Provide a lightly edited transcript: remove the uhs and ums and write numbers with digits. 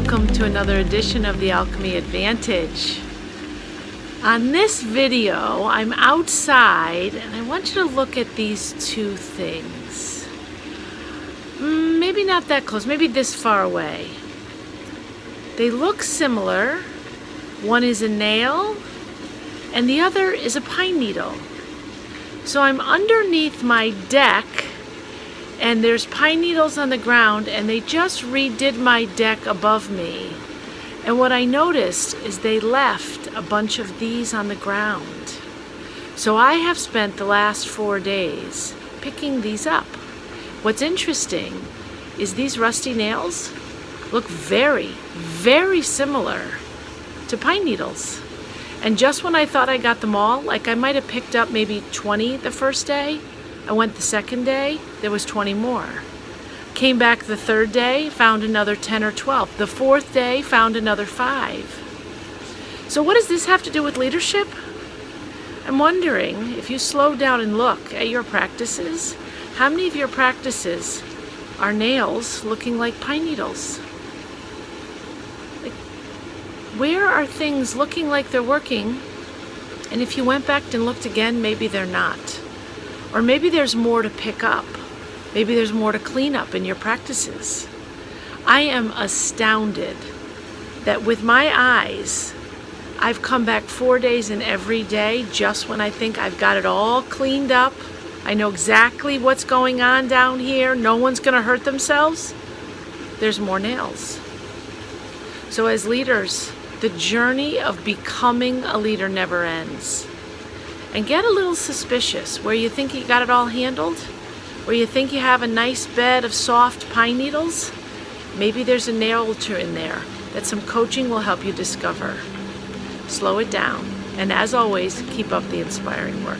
welcome to another edition of the Alchemy Advantage. On this video, I'm outside and I want you to look at these two things. Maybe not that close, maybe this far away. They look similar. One is a nail and the other is a pine needle. So I'm underneath my deck and there's pine needles on the ground, and they just redid my deck above me. And what I noticed is they left a bunch of these on the ground. So I have spent the last 4 days picking these up. What's interesting is these rusty nails look very, very similar to pine needles. And just when I thought I got them all, like I might have picked up maybe 20 the first day, I went the second day, there was 20 more. Came back the third day, found another 10 or 12. The fourth day, found another 5. So what does this have to do with leadership? I'm wondering, if you slow down and look at your practices, how many of your practices are nails looking like pine needles? Like, where are things looking like they're working, and if you went back and looked again, maybe they're not? Or maybe there's more to pick up. Maybe there's more to clean up in your practices. I am astounded that with my eyes, I've come back 4 days and every day just when I think I've got it all cleaned up. I know exactly what's going on down here. No one's gonna hurt themselves. There's more nails. So as leaders, the journey of becoming a leader never ends. And get a little suspicious where you think you got it all handled, where you think you have a nice bed of soft pine needles. Maybe there's a nail or two in there that some coaching will help you discover. Slow it down, and as always, keep up the inspiring work.